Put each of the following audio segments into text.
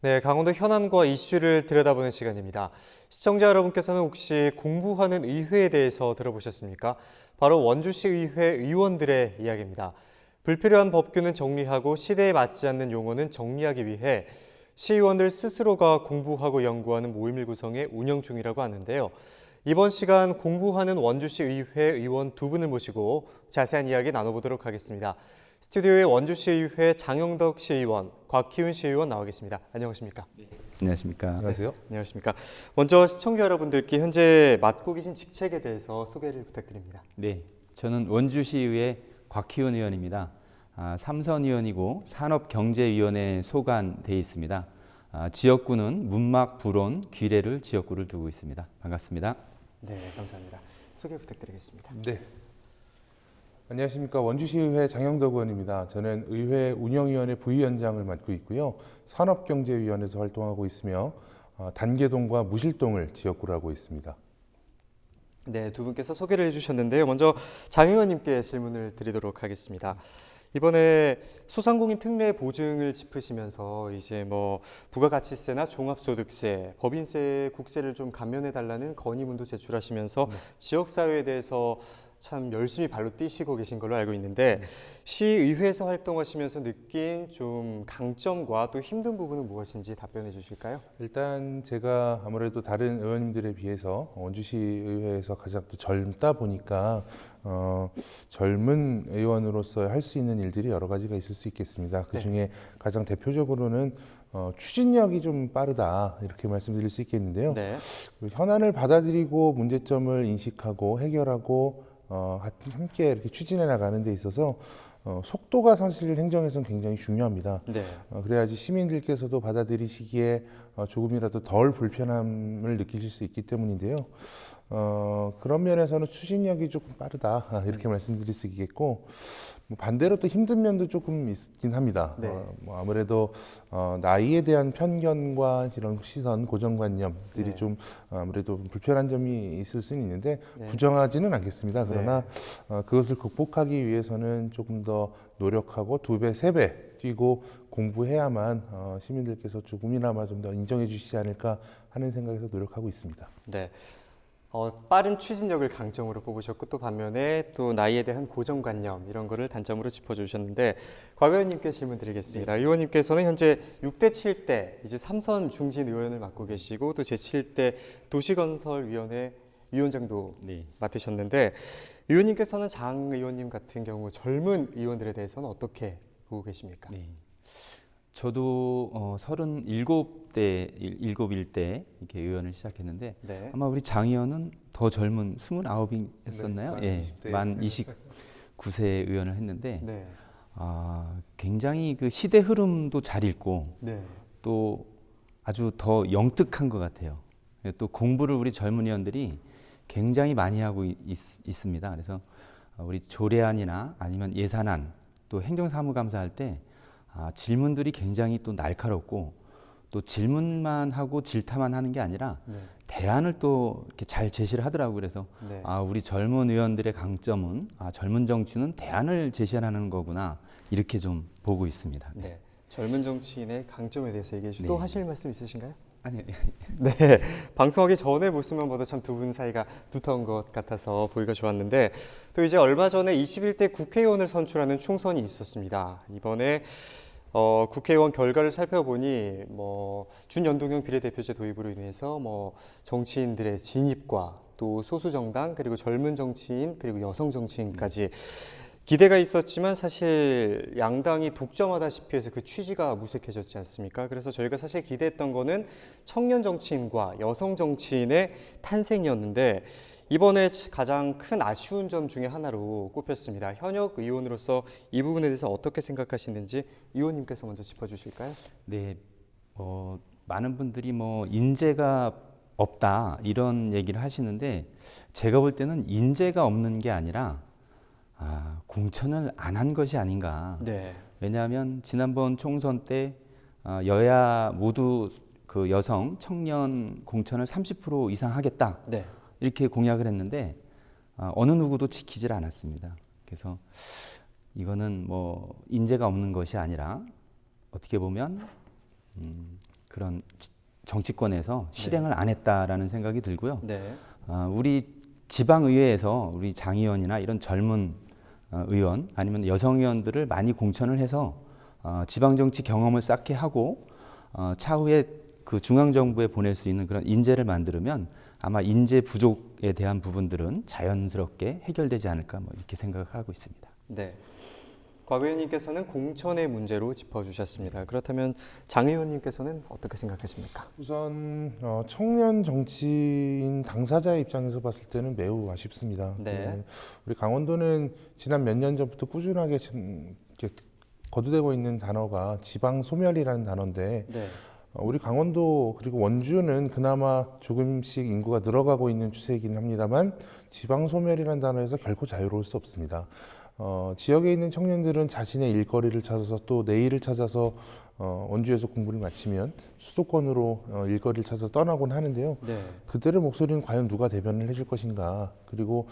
네, 강원도 현안과 이슈를 들여다보는 시간입니다. 시청자 여러분께서는 혹시 공부하는 의회에 대해서 들어보셨습니까? 바로 원주시 의회 의원들의 이야기입니다. 불필요한 법규는 정리하고 시대에 맞지 않는 용어는 정리하기 위해 시의원들 스스로가 공부하고 연구하는 모임을 구성해 운영 중이라고 하는데요. 이번 시간 공부하는 원주시 의회 의원 두 분을 모시고 자세한 이야기 나눠보도록 하겠습니다. 스튜디오에 원주시의회 장영덕 시의원, 곽희훈 시의원 나와 계십니다. 안녕하십니까? 네. 안녕하십니까? 안녕하세요. 안녕하십니까? 먼저 시청자 여러분들께 현재 맡고 계신 직책에 대해서 소개를 부탁드립니다. 네, 저는 원주시의회 곽희훈 의원입니다. 삼선 의원이고 산업경제위원회에 소관돼 있습니다. 지역구는 문막, 불온, 귀래를 지역구를 두고 있습니다. 반갑습니다. 네, 감사합니다. 소개 부탁드리겠습니다. 네. 안녕하십니까. 원주시의회 장영덕 의원입니다. 저는 의회 운영위원회 부위원장을 맡고 있고요. 산업경제위원회에서 활동하고 있으며 단계동과 무실동을 지역구로 하고 있습니다. 네, 두 분께서 소개를 해주셨는데요. 먼저 장 의원님께 질문을 드리도록 하겠습니다. 이번에 소상공인 특례 보증을 짚으시면서 이제 뭐 부가가치세나 종합소득세, 법인세, 국세를 좀 감면해 달라는 건의문도 제출하시면서 지역사회에 대해서 참 열심히 발로 뛰시고 계신 걸로 알고 있는데 시의회에서 활동하시면서 느낀 좀 강점과 또 힘든 부분은 무엇인지 답변해 주실까요? 일단 제가 아무래도 다른 의원님들에 비해서 원주시의회에서 가장 또 젊다 보니까 젊은 의원으로서 할 수 있는 일들이 여러 가지가 있을 수 있겠습니다. 그 중에 가장 대표적으로는 추진력이 좀 빠르다 이렇게 말씀드릴 수 있겠는데요. 네. 현안을 받아들이고 문제점을 인식하고 해결하고 함께 이렇게 추진해 나가는 데 있어서 속도가 사실 행정에서는 굉장히 중요합니다. 네. 그래야지 시민들께서도 받아들이시기에 조금이라도 덜 불편함을 느끼실 수 있기 때문인데요. 그런 면에서는 추진력이 조금 빠르다 이렇게 말씀드릴 수 있겠고 반대로 또 힘든 면도 조금 있긴 합니다. 네. 아무래도 나이에 대한 편견과 이런 시선, 고정관념들이 네. 좀 아무래도 불편한 점이 있을 수는 있는데 네. 부정하지는 않겠습니다. 그러나 그것을 극복하기 위해서는 조금 더 노력하고 2배, 3배 뛰고 공부해야만 시민들께서 조금이나마 좀 더 인정해 주시지 않을까 하는 생각에서 노력하고 있습니다. 네. 빠른 추진력을 강점으로 뽑으셨고 또 반면에 또 나이에 대한 고정관념 이런 거를 단점으로 짚어주셨는데 곽 의원님께 질문 드리겠습니다. 의원님께서는 현재 6대 7대 이제 3선 중진 의원을 맡고 계시고 또 제7대 도시건설위원회 위원장도 맡으셨는데 의원님께서는 장 의원님 같은 경우 젊은 의원들에 대해서는 어떻게 보고 계십니까? 네. 저도 37대, 7일 때 이렇게 의원을 시작했는데 네. 아마 우리 장 의원은 더 젊은 29이었었나요? 네, 만 29세 의원을 했는데 네. 굉장히 그 시대 흐름도 잘 읽고 네. 또 아주 더 영특한 것 같아요. 또 공부를 우리 젊은 의원들이 굉장히 많이 하고 있습니다. 그래서 우리 조례안이나 아니면 예산안 또 행정사무감사할 때 질문들이 굉장히 또 날카롭고 또 질문만 하고 질타만 하는 게 아니라 대안을 또 이렇게 잘 제시를 하더라고요. 그래서 네. 우리 젊은 의원들의 강점은 젊은 정치는 대안을 제시하는 거구나 이렇게 좀 보고 있습니다. 네. 젊은 정치인의 강점에 대해서 얘기해 주시고 또 하실 말씀 있으신가요? 아니요. 네, 방송하기 전에 모습만 봐도 참 두 분 사이가 두터운 것 같아서 보기가 좋았는데 또 이제 얼마 전에 21대 국회의원을 선출하는 총선이 있었습니다. 이번에 국회의원 결과를 살펴보니 준연동형 비례대표제 도입으로 인해서 정치인들의 진입과 또 소수 정당 그리고 젊은 정치인 그리고 여성 정치인까지 기대가 있었지만 사실 양당이 독점하다시피 해서 그 취지가 무색해졌지 않습니까? 그래서 저희가 사실 기대했던 거는 청년 정치인과 여성 정치인의 탄생이었는데 이번에 가장 큰 아쉬운 점 중에 하나로 꼽혔습니다. 현역 의원으로서 이 부분에 대해서 어떻게 생각하시는지 의원님께서 먼저 짚어주실까요? 네, 많은 분들이 인재가 없다 이런 얘기를 하시는데 제가 볼 때는 인재가 없는 게 아니라 공천을 안 한 것이 아닌가. 네. 왜냐하면 지난번 총선 때 여야 모두 그 여성 청년 공천을 30% 이상 하겠다. 네. 이렇게 공약을 했는데 어느 누구도 지키질 않았습니다. 그래서 이거는 인재가 없는 것이 아니라 어떻게 보면 그런 정치권에서 실행을 안 했다라는 생각이 들고요. 네. 우리 지방의회에서 우리 장의원이나 이런 젊은 의원 아니면 여성 의원들을 많이 공천을 해서 지방정치 경험을 쌓게 하고 차후에 그 중앙정부에 보낼 수 있는 그런 인재를 만들면 아마 인재 부족에 대한 부분들은 자연스럽게 해결되지 않을까 뭐 이렇게 생각을 하고 있습니다. 네. 곽 의원님께서는 공천의 문제로 짚어주셨습니다. 그렇다면 장 의원님께서는 어떻게 생각하십니까? 우선 청년 정치인 당사자의 입장에서 봤을 때는 매우 아쉽습니다. 네. 우리 강원도는 지난 몇 년 전부터 꾸준하게 이렇게 거두되고 있는 단어가 지방 소멸이라는 단어인데 네. 우리 강원도 그리고 원주는 그나마 조금씩 인구가 늘어가고 있는 추세이긴 합니다만 지방 소멸이라는 단어에서 결코 자유로울 수 없습니다. 지역에 있는 청년들은 자신의 일거리를 찾아서 또 내일을 찾아서 원주에서 공부를 마치면 수도권으로 일거리를 찾아서 떠나곤 하는데요. 네. 그들의 목소리는 과연 누가 대변을 해줄 것인가. 그리고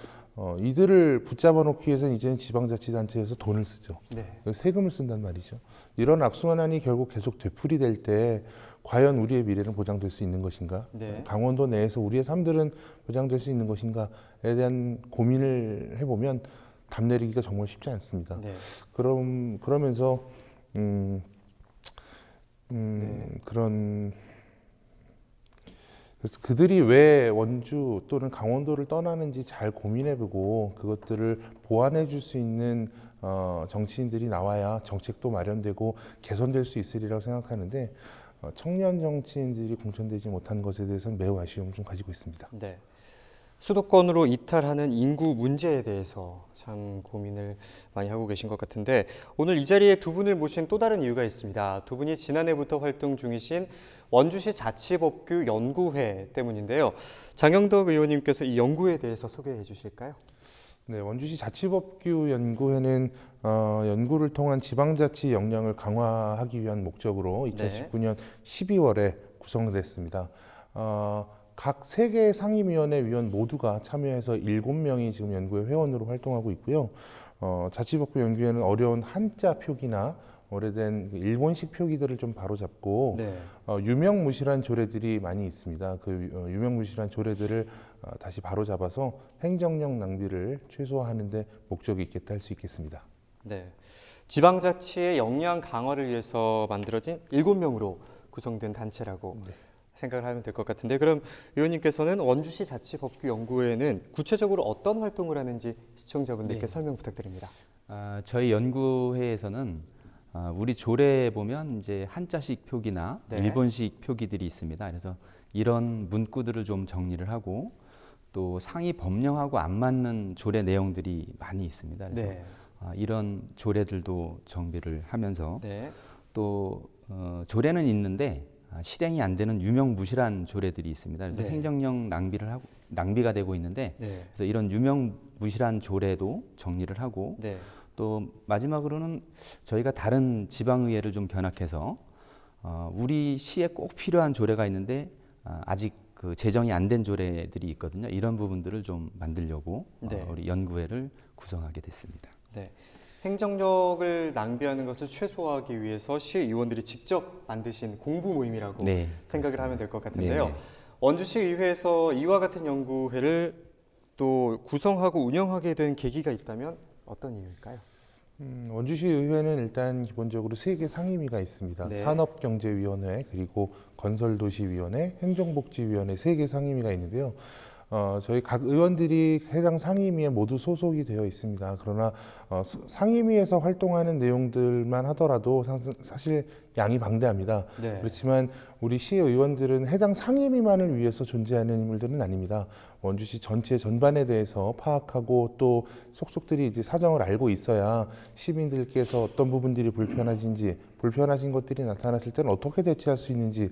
이들을 붙잡아 놓기 위해서는 이제는 지방자치단체에서 돈을 쓰죠. 네. 세금을 쓴단 말이죠. 이런 악순환이 결국 계속 되풀이될 때 과연 우리의 미래는 보장될 수 있는 것인가? 네. 강원도 내에서 우리의 삶들은 보장될 수 있는 것인가에 대한 고민을 해보면 답 내리기가 정말 쉽지 않습니다. 네. 그러면서 그래서 그들이 왜 원주 또는 강원도를 떠나는지 잘 고민해보고 그것들을 보완해 줄 수 있는 정치인들이 나와야 정책도 마련되고 개선될 수 있으리라고 생각하는데 청년 정치인들이 공천되지 못한 것에 대해서는 매우 아쉬움을 좀 가지고 있습니다. 네. 수도권으로 이탈하는 인구 문제에 대해서 참 고민을 많이 하고 계신 것 같은데 오늘 이 자리에 두 분을 모신 또 다른 이유가 있습니다. 두 분이 지난해부터 활동 중이신 원주시 자치법규 연구회 때문인데요. 장영덕 의원님께서 이 연구회에 대해서 소개해 주실까요? 네, 원주시 자치법규 연구회는 연구를 통한 지방자치 역량을 강화하기 위한 목적으로 2019년 12월에 구성됐습니다. 각 3개의 상임위원회 위원 모두가 참여해서 7명이 지금 연구회 회원으로 활동하고 있고요. 자치법규 연구회는 어려운 한자 표기나 오래된 일본식 표기들을 좀 바로잡고 네. 유명무실한 조례들이 많이 있습니다. 그 유명무실한 조례들을 다시 바로잡아서 행정력 낭비를 최소화하는 데 목적이 있겠다 할 수 있겠습니다. 네. 지방자치의 역량 강화를 위해서 만들어진 7명으로 구성된 단체라고 생각을 하면 될 것 같은데 그럼 의원님께서는 원주시 자치법규 연구회는 구체적으로 어떤 활동을 하는지 시청자분들께 설명 부탁드립니다. 저희 연구회에서는 우리 조례에 보면 이제 한자식 표기나 네. 일본식 표기들이 있습니다. 그래서 이런 문구들을 좀 정리를 하고 또 상위 법령하고 안 맞는 조례 내용들이 많이 있습니다. 그래서 네. 이런 조례들도 정비를 하면서 네. 또 조례는 있는데 실행이 안 되는 유명무실한 조례들이 있습니다. 그래서 네. 행정력 낭비가 되고 있는데 네. 그래서 이런 유명무실한 조례도 정리를 하고 네. 또 마지막으로는 저희가 다른 지방의회를 좀 견학해서 우리 시에 꼭 필요한 조례가 있는데 아직 그 제정이 안 된 조례들이 있거든요. 이런 부분들을 좀 만들려고 네. 우리 연구회를 구성하게 됐습니다. 네. 행정력을 낭비하는 것을 최소화하기 위해서 시의원들이 직접 만드신 공부 모임이라고 네, 생각을 하면 될 것 같은데요. 네네. 원주시 의회에서 이와 같은 연구회를 또 구성하고 운영하게 된 계기가 있다면 어떤 이유일까요? 원주시 의회는 일단 기본적으로 3개 상임위가 있습니다. 네. 산업경제위원회, 그리고 건설도시위원회, 행정복지위원회 3개 상임위가 있는데요. 저희 각 의원들이 해당 상임위에 모두 소속이 되어 있습니다. 그러나 상임위에서 활동하는 내용들만 하더라도 사실 양이 방대합니다. 네. 그렇지만 우리 시 의원들은 해당 상임위만을 위해서 존재하는 인물들은 아닙니다. 원주시 전체 전반에 대해서 파악하고 또 속속들이 이제 사정을 알고 있어야 시민들께서 어떤 부분들이 불편하신 것들이 나타났을 때는 어떻게 대처할 수 있는지에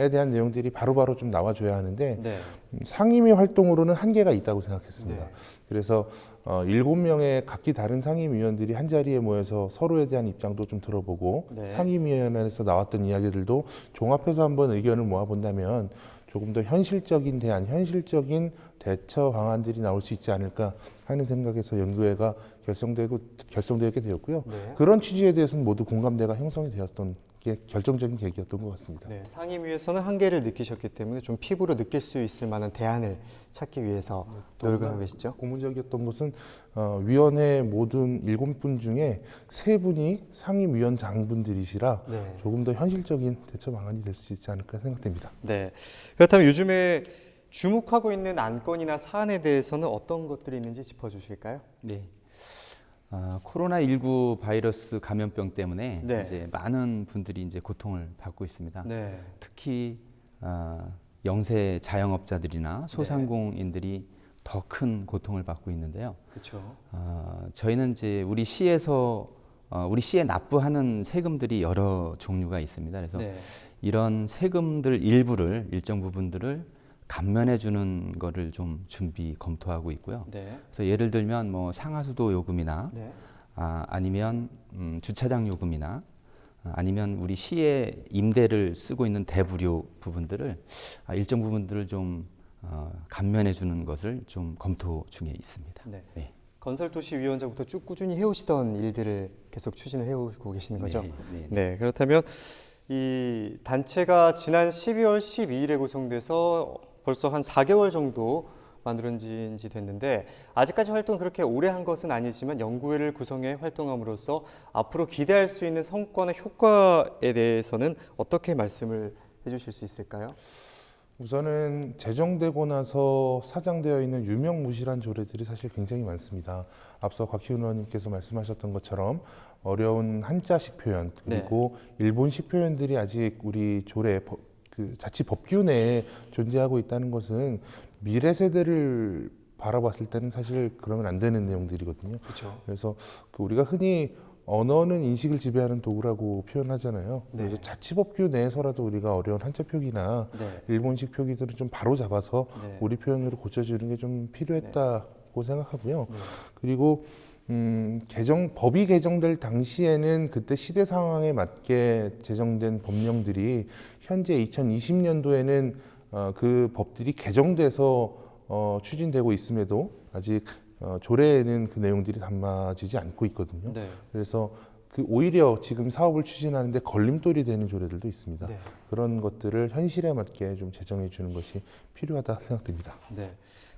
대한 내용들이 바로바로 좀 나와줘야 하는데 네. 상임위 활동으로는 한계가 있다고 생각했습니다. 네. 그래서 7명의 각기 다른 상임위원들이 한 자리에 모여서 서로에 대한 입장도 좀 들어보고 네. 상임위원회에서 나왔던 이야기들도 종합해서 한번 의견을 모아본다면 조금 더 현실적인 현실적인 대처 방안들이 나올 수 있지 않을까 하는 생각에서 연구회가 결성되게 되었고요. 네. 그런 취지에 대해서는 모두 공감대가 형성이 되었던 그게 결정적인 계기였던 것 같습니다. 네, 상임위에서는 한계를 느끼셨기 때문에 좀 피부로 느낄 수 있을 만한 대안을 찾기 위해서 노력을 하고 계시죠? 고무적이었던 것은 위원회 모든 7분 중에 3분이 상임위원장분들이시라 네. 조금 더 현실적인 대처 방안이 될 수 있지 않을까 생각됩니다. 네. 그렇다면 요즘에 주목하고 있는 안건이나 사안에 대해서는 어떤 것들이 있는지 짚어주실까요? 네. 코로나19 바이러스 감염병 때문에 네. 이제 많은 분들이 이제 고통을 받고 있습니다. 네. 특히 영세 자영업자들이나 소상공인들이 더 큰 고통을 받고 있는데요. 그렇죠. 저희는 이제 우리 시에서 우리 시에 납부하는 세금들이 여러 종류가 있습니다. 그래서 네. 이런 세금들 일부를 일정 부분들을 감면해 주는 거를 좀 준비 검토하고 있고요. 네. 그래서 예를 들면 뭐 상하수도 요금이나 네. 아니면 주차장 요금이나 아니면 우리 시의 임대를 쓰고 있는 대부료 부분들을 일정 부분들을 좀 감면해 주는 것을 좀 검토 중에 있습니다. 네. 네. 건설도시위원장부터 쭉 꾸준히 해오시던 일들을 계속 추진을 해오고 계시는 거죠? 네, 네, 네. 그렇다면 이 단체가 지난 12월 12일에 구성돼서 벌써 한 4개월 정도 만들어진 지 됐는데 아직까지 활동 그렇게 오래 한 것은 아니지만 연구회를 구성해 활동함으로써 앞으로 기대할 수 있는 성과나 효과에 대해서는 어떻게 말씀을 해주실 수 있을까요? 우선은 제정되고 나서 사장되어 있는 유명무실한 조례들이 사실 굉장히 많습니다. 앞서 곽희훈 의원님께서 말씀하셨던 것처럼 어려운 한자식 표현 그리고 일본식 표현들이 아직 우리 조례 그 자치 법규 내에 존재하고 있다는 것은 미래 세대를 바라봤을 때는 사실 그러면 안 되는 내용들이거든요. 그렇죠. 그래서 우리가 흔히 언어는 인식을 지배하는 도구라고 표현하잖아요. 네. 그래서 자치법규 내에서라도 우리가 어려운 한자 표기나 네. 일본식 표기들을 좀 바로 잡아서 네. 우리 표현으로 고쳐주는 게 좀 필요했다고 생각하고요. 네. 그리고 법이 개정될 당시에는 그때 시대 상황에 맞게 제정된 법령들이 현재 2020년도에는 그 법들이 개정돼서 추진되고 있음에도 아직 조례에는 그 내용들이 담아지지 않고 있거든요. 네. 그래서 그 오히려 지금 사업을 추진하는데 걸림돌이 되는 조례들도 있습니다. 네. 그런 것들을 현실에 맞게 좀 제정해 주는 것이 필요하다 생각됩니다. 네.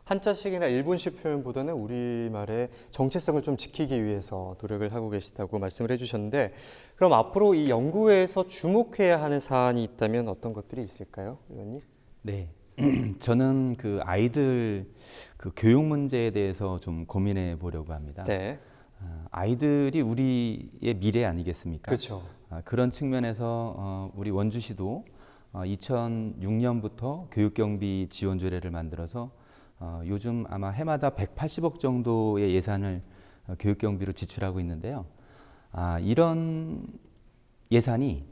한자식이나 일본식 표현보다는 우리말의 정체성을 좀 지키기 위해서 노력을 하고 계시다고 말씀을 해주셨는데 그럼 앞으로 이 연구회에서 주목해야 하는 사안이 있다면 어떤 것들이 있을까요, 의원님? 네. 저는 그 아이들 그 교육 문제에 대해서 좀 고민해 보려고 합니다. 네. 아이들이 우리의 미래 아니겠습니까? 그렇죠. 그런 측면에서 우리 원주시도 2006년부터 교육경비 지원 조례를 만들어서 요즘 아마 해마다 180억 정도의 예산을 교육경비로 지출하고 있는데요. 이런 예산이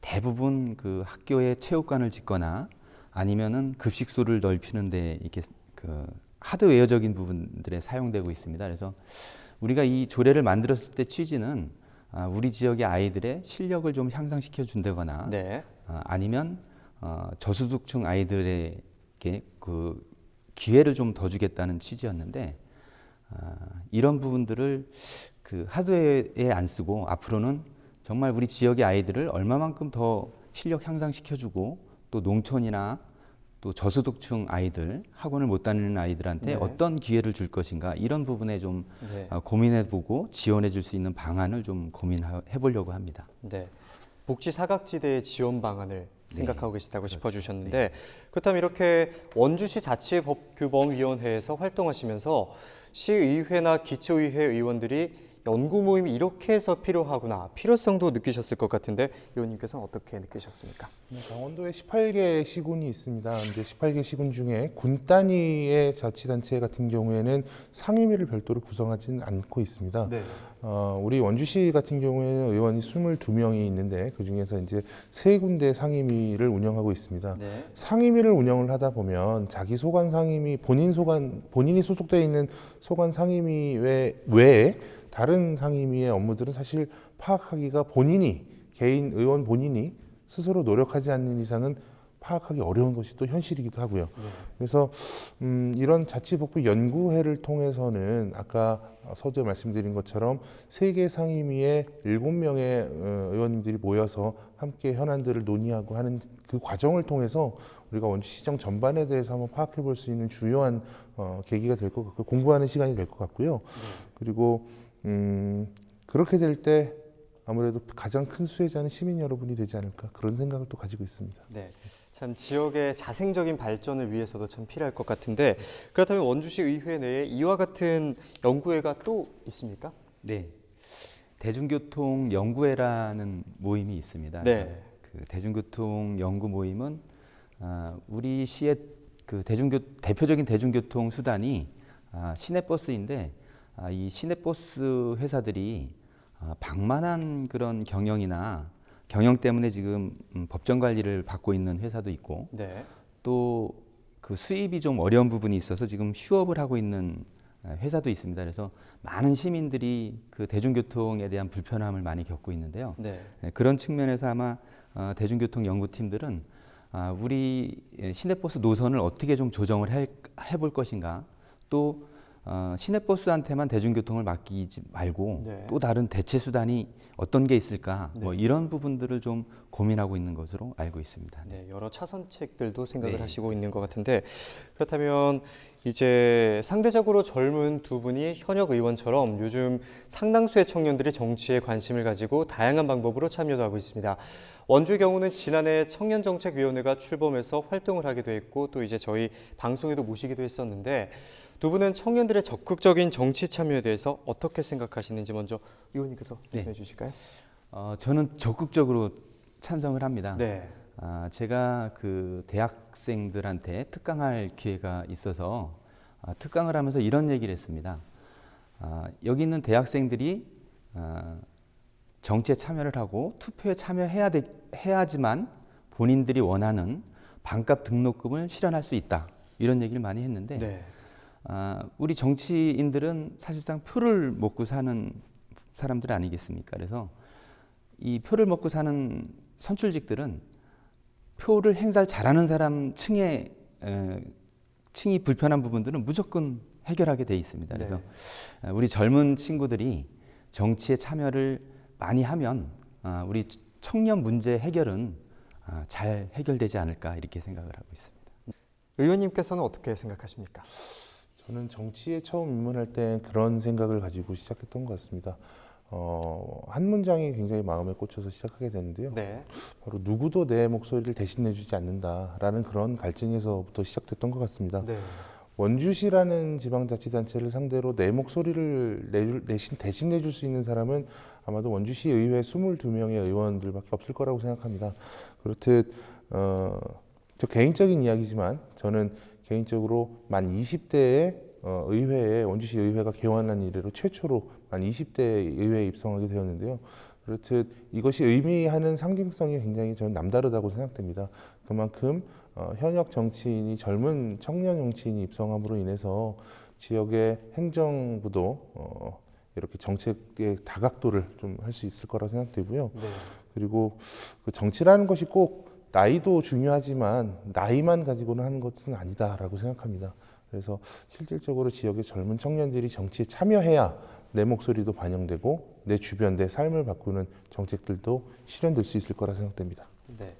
대부분 그 학교에 체육관을 짓거나 아니면은 급식소를 넓히는데 이렇게 그 하드웨어적인 부분들에 사용되고 있습니다. 그래서 우리가 이 조례를 만들었을 때 취지는 우리 지역의 아이들의 실력을 좀 향상시켜 준다거나 네. 아니면 저소득층 아이들에게 그 기회를 좀 더 주겠다는 취지였는데 이런 부분들을 그 하드웨어에 안 쓰고 앞으로는 정말 우리 지역의 아이들을 얼마만큼 더 실력 향상시켜주고 또 농촌이나 또 저소득층 아이들, 학원을 못 다니는 아이들한테 네. 어떤 기회를 줄 것인가 이런 부분에 좀 네. 고민해보고 지원해줄 수 있는 방안을 좀 고민해보려고 합니다. 네. 복지 사각지대의 지원 방안을 생각하고 계시다고 그렇죠. 짚어주셨는데 그렇다면 이렇게 원주시 자치법규범위원회에서 활동하시면서 시의회나 기초의회 의원들이 연구 모임이 이렇게 해서 필요하구나 필요성도 느끼셨을 것 같은데 의원님께서는 어떻게 느끼셨습니까? 강원도에 18개 시군이 있습니다. 이제 18개 시군 중에 군 단위의 자치단체 같은 경우에는 상임위를 별도로 구성하지는 않고 있습니다. 네. 우리 원주시 같은 경우에는 의원이 22명이 있는데 그 중에서 이제 3군데 상임위를 운영하고 있습니다. 네. 상임위를 운영을 하다 보면 자기 소관 상임위, 본인이 소속되어 있는 소관 상임위 외에 다른 상임위의 업무들은 사실 파악하기가 개인 의원 본인이 스스로 노력하지 않는 이상은 파악하기 어려운 것이 또 현실이기도 하고요. 그래서 이런 자치복지 연구회를 통해서는 아까 서두에 말씀드린 것처럼 세계 상임위에 7명의 의원님들이 모여서 함께 현안들을 논의하고 하는 그 과정을 통해서 우리가 원주시정 전반에 대해서 한번 파악해 볼 수 있는 주요한 계기가 될 것 같고 공부하는 시간이 될 것 같고요. 그리고 그렇게 될 때 아무래도 가장 큰 수혜자는 시민 여러분이 되지 않을까 그런 생각을 또 가지고 있습니다. 네, 참 지역의 자생적인 발전을 위해서도 참 필요할 것 같은데 그렇다면 원주시 의회 내에 이와 같은 연구회가 또 있습니까? 네, 대중교통 연구회라는 모임이 있습니다. 네. 그 대중교통 연구 모임은 우리 시의 그 대표적인 대중교통 수단이 시내버스인데 이 시내버스 회사들이 방만한 그런 경영 때문에 지금 법정 관리를 받고 있는 회사도 있고 네. 또 그 수입이 좀 어려운 부분이 있어서 지금 휴업을 하고 있는 회사도 있습니다. 그래서 많은 시민들이 그 대중교통에 대한 불편함을 많이 겪고 있는데요. 네. 그런 측면에서 아마 대중교통 연구팀들은 우리 시내버스 노선을 어떻게 좀 조정을 해볼 것인가 또 시내버스한테만 대중교통을 맡기지 말고 네. 또 다른 대체 수단이 어떤 게 있을까 뭐 네. 이런 부분들을 좀 고민하고 있는 것으로 알고 있습니다. 네, 여러 차선책들도 생각을 네, 하시고 있는 것 같은데 그렇다면 이제 상대적으로 젊은 두 분이 현역 의원처럼 요즘 상당수의 청년들이 정치에 관심을 가지고 다양한 방법으로 참여도 하고 있습니다. 원주의 경우는 지난해 청년정책위원회가 출범해서 활동을 하기도 했고 또 이제 저희 방송에도 모시기도 했었는데 두 분은 청년들의 적극적인 정치 참여에 대해서 어떻게 생각하시는지 먼저 의원님께서 말씀해 주실까요? 저는 적극적으로 찬성을 합니다. 네. 제가 그 대학생들한테 특강할 기회가 있어서 특강을 하면서 이런 얘기를 했습니다. 여기 있는 대학생들이 정치에 참여를 하고 투표에 참여해야지만 본인들이 원하는 반값 등록금을 실현할 수 있다. 이런 얘기를 많이 했는데 네. 우리 정치인들은 사실상 표를 먹고 사는 사람들 아니겠습니까? 그래서 이 표를 먹고 사는 선출직들은 표를 행사를 잘하는 사람 층이 불편한 부분들은 무조건 해결하게 돼 있습니다. 그래서 우리 젊은 친구들이 정치에 참여를 많이 하면 우리 청년 문제 해결은 잘 해결되지 않을까 이렇게 생각을 하고 있습니다. 의원님께서는 어떻게 생각하십니까? 저는 정치에 처음 입문할 때 그런 생각을 가지고 시작했던 것 같습니다. 한 문장이 굉장히 마음에 꽂혀서 시작하게 됐는데요. 네. 바로 누구도 내 목소리를 대신 내주지 않는다라는 그런 갈증에서부터 시작됐던 것 같습니다. 네. 원주시라는 지방자치단체를 상대로 내 목소리를 대신 내줄 수 있는 사람은 아마도 원주시 의회 22명의 의원들밖에 없을 거라고 생각합니다. 그렇듯 저 개인적인 이야기지만 저는 개인적으로 만 20대에 의회에 원주시 의회가 개원한 이래로 최초로 만 20대 의회에 입성하게 되었는데요. 그렇듯 이것이 의미하는 상징성이 굉장히 저는 남다르다고 생각됩니다. 그만큼 현역 정치인이 젊은 청년 정치인이 입성함으로 인해서 지역의 행정부도 이렇게 정책의 다각도를 좀 할 수 있을 거라 생각되고요. 네. 그리고 그 정치라는 것이 꼭 나이도 중요하지만 나이만 가지고는 하는 것은 아니다라고 생각합니다. 그래서 실질적으로 지역의 젊은 청년들이 정치에 참여해야 내 목소리도 반영되고 내 주변, 내 삶을 바꾸는 정책들도 실현될 수 있을 거라 생각됩니다. 네.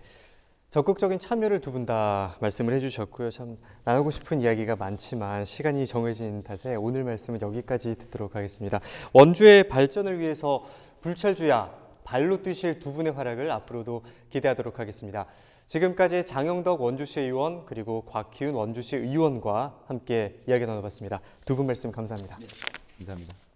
적극적인 참여를 두 분 다 말씀을 해주셨고요. 참 나누고 싶은 이야기가 많지만 시간이 정해진 탓에 오늘 말씀은 여기까지 듣도록 하겠습니다. 원주의 발전을 위해서 불철주야 발로 뛰실 두 분의 활약을 앞으로도 기대하도록 하겠습니다. 지금까지 장영덕 원주시 의원 그리고 곽희훈 원주시 의원과 함께 이야기 나눠봤습니다. 두 분 말씀 감사합니다. 감사합니다.